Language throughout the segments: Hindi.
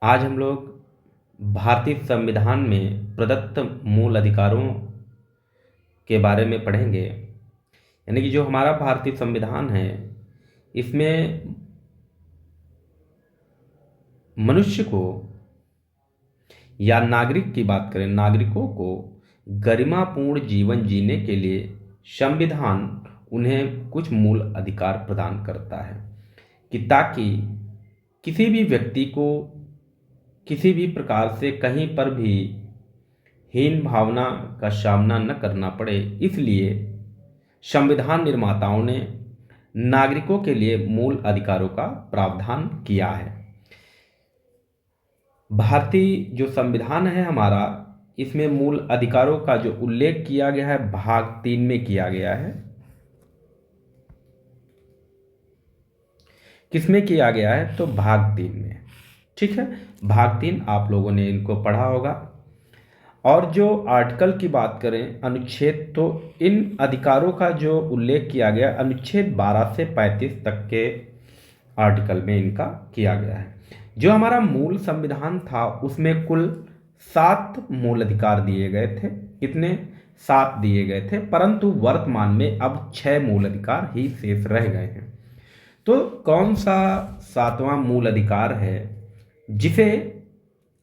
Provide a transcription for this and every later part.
आज हम लोग भारतीय संविधान में प्रदत्त मूल अधिकारों के बारे में पढ़ेंगे। यानी कि जो हमारा भारतीय संविधान है, इसमें मनुष्य को या नागरिक की बात करें, नागरिकों को गरिमापूर्ण जीवन जीने के लिए संविधान उन्हें कुछ मूल अधिकार प्रदान करता है कि ताकि किसी भी व्यक्ति को किसी भी प्रकार से कहीं पर भी हीन भावना का सामना न करना पड़े। इसलिए संविधान निर्माताओं ने नागरिकों के लिए मूल अधिकारों का प्रावधान किया है। भारतीय जो संविधान है हमारा, इसमें मूल अधिकारों का जो उल्लेख किया गया है भाग 3 में किया गया है। किसमें किया गया है? तो भाग 3 में। ठीक है, भाग 3 आप लोगों ने इनको पढ़ा होगा। और जो आर्टिकल की बात करें, अनुच्छेद, तो इन अधिकारों का जो उल्लेख किया गया अनुच्छेद 12 से 35 तक के आर्टिकल में इनका किया गया है। जो हमारा मूल संविधान था उसमें कुल 7 मूल अधिकार दिए गए थे। कितने? 7 दिए गए थे, परंतु वर्तमान में अब 6 मूल अधिकार ही शेष रह गए हैं। तो कौन सा 7वां मूल अधिकार है जिसे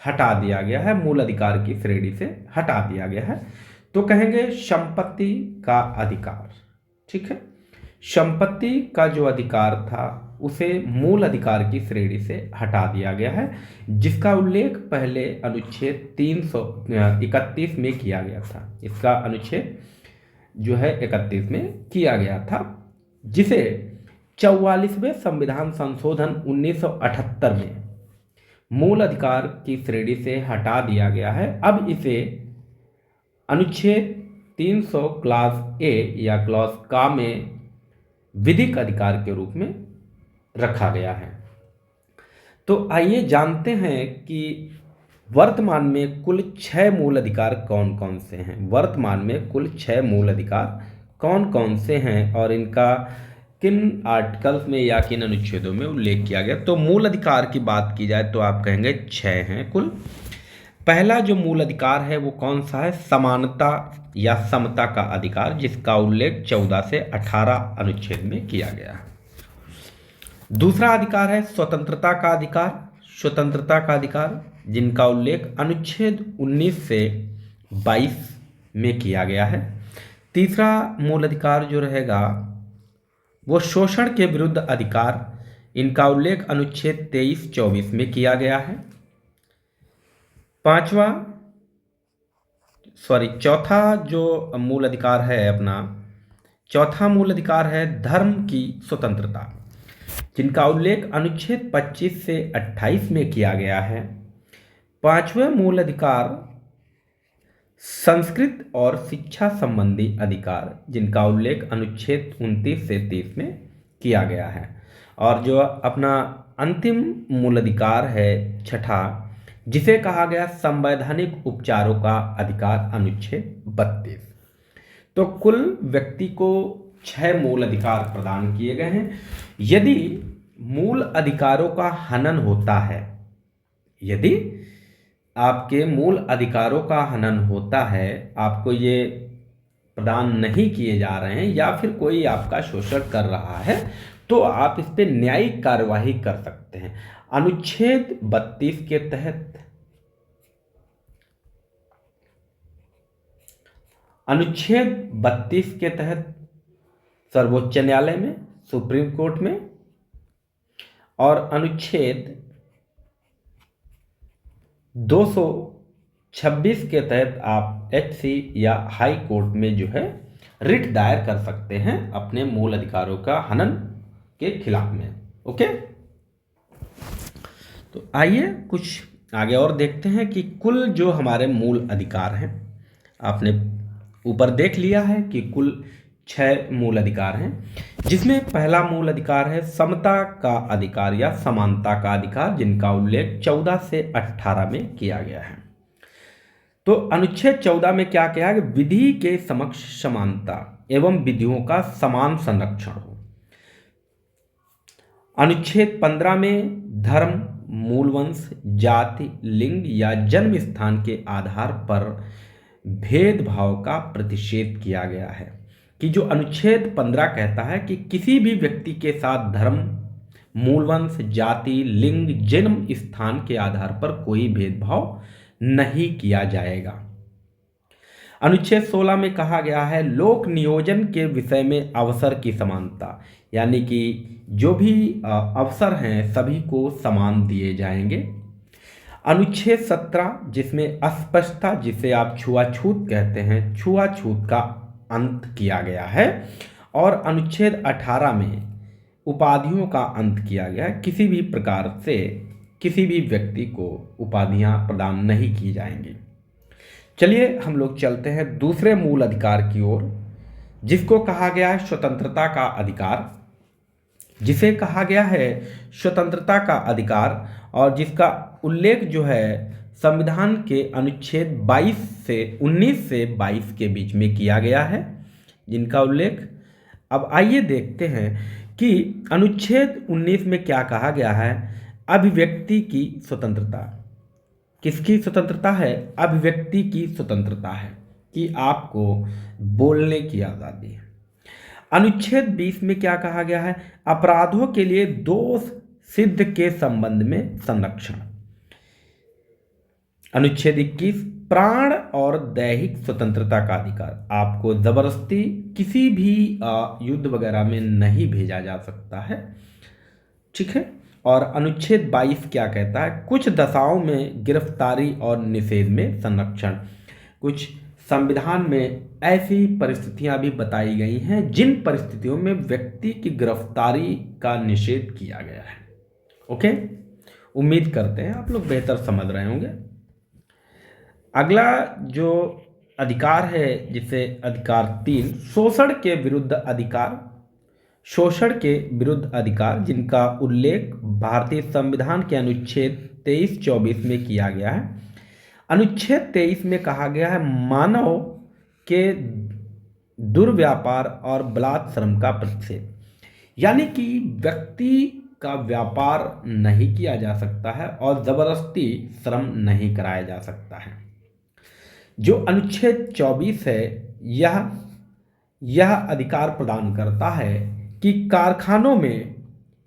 हटा दिया गया है, मूल अधिकार की श्रेणी से हटा दिया गया है? तो कहेंगे संपत्ति का अधिकार। ठीक है, संपत्ति का जो अधिकार था उसे मूल अधिकार की श्रेणी से हटा दिया गया है, जिसका उल्लेख पहले अनुच्छेद 331 में किया गया था। इसका अनुच्छेद जो है 31 में किया गया था, जिसे 44वें संविधान संशोधन 1978 में मूल अधिकार की श्रेणी से हटा दिया गया है। अब इसे अनुच्छेद 300 क्लास ए या क्लॉज का में विधिक अधिकार के रूप में रखा गया है। तो आइए जानते हैं कि वर्तमान में कुल 6 मूल अधिकार कौन कौन से हैं। वर्तमान में कुल 6 मूल अधिकार कौन कौन से हैं और इनका किन आर्टिकल्स में या किन अनुच्छेदों में उल्लेख किया गया। तो मूल अधिकार की बात की जाए तो आप कहेंगे 6 हैं कुल। पहला जो मूल अधिकार है वो कौन सा है? समानता या समता का अधिकार, जिसका उल्लेख 14 से 18 अनुच्छेद में किया गया है। दूसरा अधिकार है स्वतंत्रता का अधिकार। स्वतंत्रता का अधिकार जिनका उल्लेख अनुच्छेद 19 से 22 में किया गया है। तीसरा मूल अधिकार जो रहेगा वो शोषण के विरुद्ध अधिकार, इनका उल्लेख अनुच्छेद 23-24 में किया गया है। चौथा जो मूल अधिकार है अपना, चौथा मूल अधिकार है धर्म की स्वतंत्रता, जिनका उल्लेख अनुच्छेद 25 से 28 में किया गया है। पांचवें मूल अधिकार संस्कृत और शिक्षा संबंधी अधिकार, जिनका उल्लेख अनुच्छेद 29 से 30 में किया गया है। और जो अपना अंतिम मूल अधिकार है छठा, जिसे कहा गया संवैधानिक उपचारों का अधिकार, अनुच्छेद 32। तो कुल व्यक्ति को 6 मूल अधिकार प्रदान किए गए हैं। यदि मूल अधिकारों का हनन होता है, यदि आपके मूल अधिकारों का हनन होता है, आपको ये प्रदान नहीं किए जा रहे हैं या फिर कोई आपका शोषण कर रहा है, तो आप इस पे न्यायिक कार्यवाही कर सकते हैं। अनुच्छेद 32 के तहत, अनुच्छेद 32 के तहत सर्वोच्च न्यायालय में, सुप्रीम कोर्ट में, और अनुच्छेद 226 के तहत आप एचसी या हाई कोर्ट में जो है रिट दायर कर सकते हैं अपने मूल अधिकारों का हनन के खिलाफ में। ओके, तो आइए कुछ आगे और देखते हैं कि कुल जो हमारे मूल अधिकार हैं, आपने ऊपर देख लिया है कि कुल 6 मूल अधिकार हैं, जिसमें पहला मूल अधिकार है समता का अधिकार या समानता का अधिकार, जिनका उल्लेख 14 से 18 में किया गया है। तो अनुच्छेद 14 में क्या किया है? विधि के समक्ष समानता एवं विधियों का समान संरक्षण हो। अनुच्छेद 15 में धर्म, मूलवंश, जाति, लिंग या जन्म स्थान के आधार पर भेदभाव का प्रतिषेध किया गया है। कि जो अनुच्छेद 15 कहता है कि किसी भी व्यक्ति के साथ धर्म, मूलवंश, जाति, लिंग, जन्म स्थान के आधार पर कोई भेदभाव नहीं किया जाएगा। अनुच्छेद 16 में कहा गया है लोक नियोजन के विषय में अवसर की समानता, यानी कि जो भी अवसर हैं सभी को समान दिए जाएंगे। अनुच्छेद 17 जिसमें अस्पष्टता, जिसे आप छुआछूत कहते हैं, छुआछूत का अंत किया गया है। और अनुच्छेद 18 में उपाधियों का अंत किया गया है। किसी भी प्रकार से किसी भी व्यक्ति को उपाधियां प्रदान नहीं की जाएंगी। चलिए हम लोग चलते हैं दूसरे मूल अधिकार की ओर, जिसको कहा गया है स्वतंत्रता का अधिकार, जिसे कहा गया है स्वतंत्रता का अधिकार, और जिसका उल्लेख जो है संविधान के अनुच्छेद 19 से 22 के बीच में किया गया है, जिनका उल्लेख। अब आइए देखते हैं कि अनुच्छेद 19 में क्या कहा गया है। अभिव्यक्ति की स्वतंत्रता, किसकी स्वतंत्रता है? अभिव्यक्ति की स्वतंत्रता है, कि आपको बोलने की आज़ादी है। अनुच्छेद 20 में क्या कहा गया है? अपराधों के लिए दोष सिद्ध के संबंध में संरक्षण। अनुच्छेद 21 प्राण और दैहिक स्वतंत्रता का अधिकार, आपको जबरदस्ती किसी भी युद्ध वगैरह में नहीं भेजा जा सकता है, ठीक है। और अनुच्छेद 22 क्या कहता है? कुछ दशाओं में गिरफ्तारी और निषेध में संरक्षण। कुछ संविधान में ऐसी परिस्थितियां भी बताई गई हैं जिन परिस्थितियों में व्यक्ति की गिरफ्तारी का निषेध किया गया है। ओके, उम्मीद करते हैं आप लोग बेहतर समझ रहे होंगे। अगला जो अधिकार है, जिसे अधिकार 3 शोषण के विरुद्ध अधिकार, शोषण के विरुद्ध अधिकार, जिनका उल्लेख भारतीय संविधान के अनुच्छेद 23-24 में किया गया है। अनुच्छेद 23 में कहा गया है मानव के दुर्व्यापार और बलात्श्रम का प्रतिषेध, यानी कि व्यक्ति का व्यापार नहीं किया जा सकता है और जबरदस्ती श्रम नहीं कराया जा सकता है। जो अनुच्छेद 24 है यह अधिकार प्रदान करता है कि कारखानों में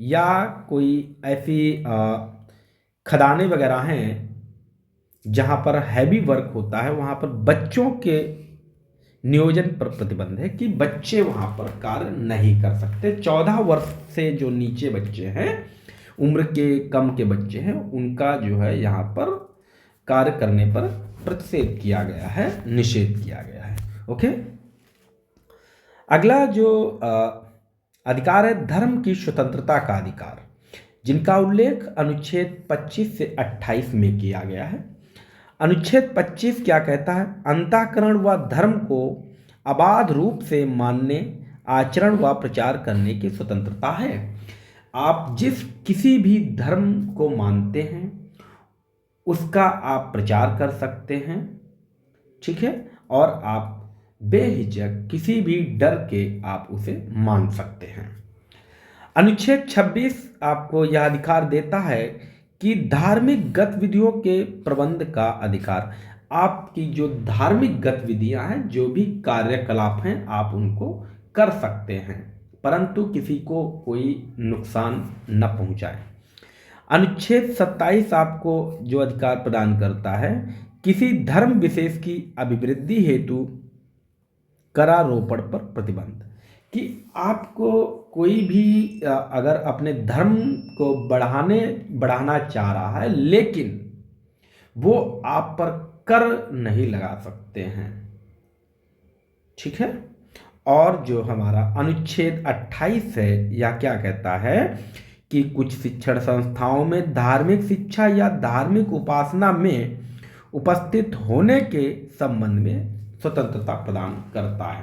या कोई ऐसी खदानें वगैरह हैं जहाँ पर हैवी वर्क होता है, वहाँ पर बच्चों के नियोजन पर प्रतिबंध है कि बच्चे वहाँ पर कार्य नहीं कर सकते। 14 वर्ष से जो नीचे बच्चे हैं, उम्र के कम के बच्चे हैं, उनका जो है यहाँ पर कार्य करने पर प्रतिषेध किया गया है, निषेध किया गया है। ओके, अगला जो अधिकार है धर्म की स्वतंत्रता का अधिकार, जिनका उल्लेख अनुच्छेद 25 से 28 में किया गया है। अनुच्छेद 25 क्या कहता है? अंतःकरण व धर्म को अबाध रूप से मानने, आचरण व प्रचार करने की स्वतंत्रता है। आप जिस किसी भी धर्म को मानते हैं उसका आप प्रचार कर सकते हैं, ठीक है, और आप बेहिचक किसी भी डर के आप उसे मान सकते हैं। अनुच्छेद 26 आपको यह अधिकार देता है कि धार्मिक गतिविधियों के प्रबंध का अधिकार। आपकी जो धार्मिक गतिविधियां हैं, जो भी कार्यकलाप हैं, आप उनको कर सकते हैं, परंतु किसी को कोई नुकसान न पहुंचाए। अनुच्छेद 27 आपको जो अधिकार प्रदान करता है किसी धर्म विशेष की अभिवृद्धि हेतु करारोपण पर प्रतिबंध, कि आपको कोई भी अगर अपने धर्म को बढ़ाना चाह रहा है लेकिन वो आप पर कर नहीं लगा सकते हैं, ठीक है। और जो हमारा अनुच्छेद 28 है, यह क्या कहता है कि कुछ शिक्षण संस्थाओं में धार्मिक शिक्षा या धार्मिक उपासना में उपस्थित होने के संबंध में स्वतंत्रता प्रदान करता है,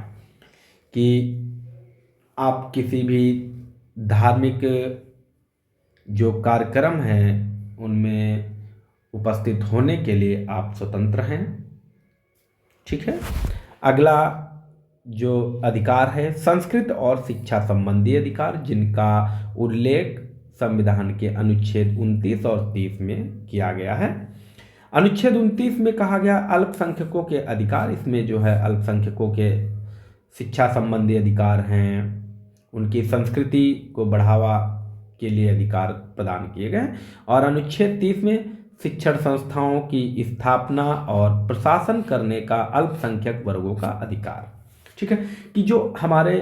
कि आप किसी भी धार्मिक जो कार्यक्रम हैं उनमें उपस्थित होने के लिए आप स्वतंत्र हैं, ठीक है। अगला जो अधिकार है संस्कृत और शिक्षा संबंधी अधिकार, जिनका उल्लेख संविधान के अनुच्छेद 29 और 30 में किया गया है। अनुच्छेद 29 में कहा गया अल्पसंख्यकों के अधिकार, इसमें जो है अल्पसंख्यकों के शिक्षा संबंधी अधिकार हैं, उनकी संस्कृति को बढ़ावा के लिए अधिकार प्रदान किए गए। और अनुच्छेद 30 में शिक्षण संस्थाओं की स्थापना और प्रशासन करने का अल्पसंख्यक वर्गों का अधिकार। ठीक है, कि जो हमारे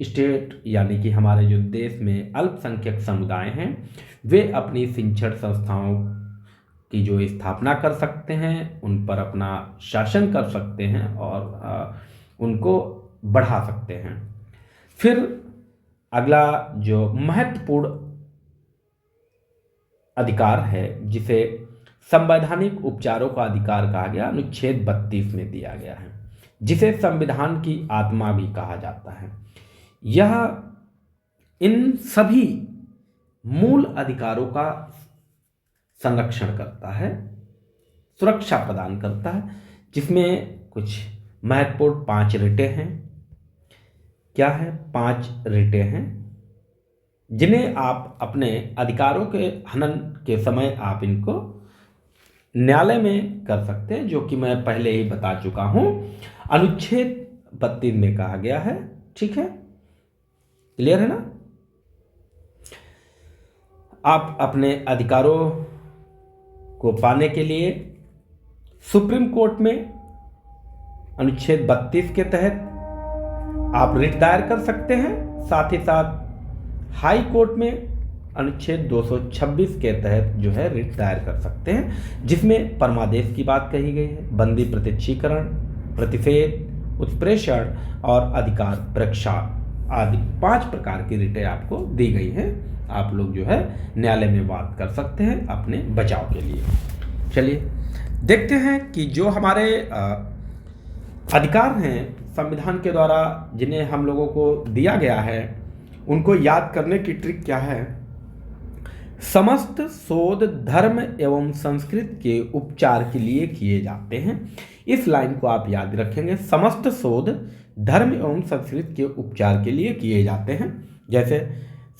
स्टेट यानी कि हमारे जो देश में अल्पसंख्यक समुदाय हैं वे अपनी शिक्षण संस्थाओं की जो स्थापना कर सकते हैं, उन पर अपना शासन कर सकते हैं और उनको बढ़ा सकते हैं। फिर अगला जो महत्वपूर्ण अधिकार है जिसे संवैधानिक उपचारों का अधिकार कहा गया, अनुच्छेद 32 में दिया गया है, जिसे संविधान की आत्मा भी कहा जाता है। यह इन सभी मूल अधिकारों का संरक्षण करता है, सुरक्षा प्रदान करता है, जिसमें कुछ महत्वपूर्ण 5 रिटें हैं। क्या है? 5 रिटें हैं जिन्हें आप अपने अधिकारों के हनन के समय आप इनको न्यायालय में कर सकते हैं, जो कि मैं पहले ही बता चुका हूं। अनुच्छेद 32 में कहा गया है। ठीक है, क्लियर है ना? आप अपने अधिकारों को पाने के लिए सुप्रीम कोर्ट में अनुच्छेद 32 के तहत आप रिट दायर कर सकते हैं। साथ ही साथ हाई कोर्ट में अनुच्छेद 226 के तहत जो है रिट दायर कर सकते हैं, जिसमें परमादेश की बात कही गई है, बंदी प्रत्यक्षीकरण, प्रतिषेध, उत्प्रेषण और अधिकार परीक्षा आदि 5 प्रकार की रिटें आपको दी गई हैं। आप लोग जो है न्यायालय में बात कर सकते हैं अपने बचाव के लिए। चलिए देखते हैं कि जो हमारे अधिकार हैं संविधान के द्वारा जिन्हें हम लोगों को दिया गया है, उनको याद करने की ट्रिक क्या है। समस्त शोध धर्म एवं संस्कृति के उपचार के लिए किए जाते हैं। इस लाइन को आप याद रखेंगे, समस्त शोध धर्म एवं संस्कृति के उपचार के लिए किए जाते हैं। जैसे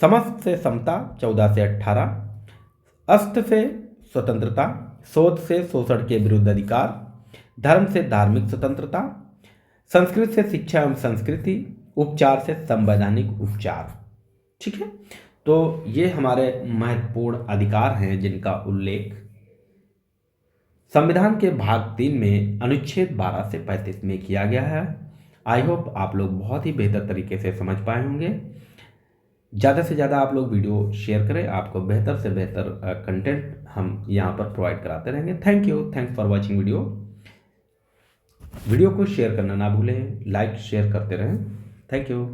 समस्त से समता 14 से 18, अस्त से स्वतंत्रता, शोध से शोषण के विरुद्ध अधिकार, धर्म से धार्मिक स्वतंत्रता, संस्कृत से शिक्षा एवं संस्कृति, उपचार से संवैधानिक उपचार। ठीक है, तो ये हमारे महत्वपूर्ण अधिकार हैं जिनका उल्लेख संविधान के भाग 3 में अनुच्छेद 12 से 35 में किया गया है। आई होप आप लोग बहुत ही बेहतर तरीके से समझ पाए होंगे। ज़्यादा से ज़्यादा आप लोग वीडियो शेयर करें, आपको बेहतर से बेहतर कंटेंट हम यहाँ पर प्रोवाइड कराते रहेंगे। Thank you, thanks for watching video को शेयर करना ना भूलें, लाइक शेयर करते रहें। Thank you.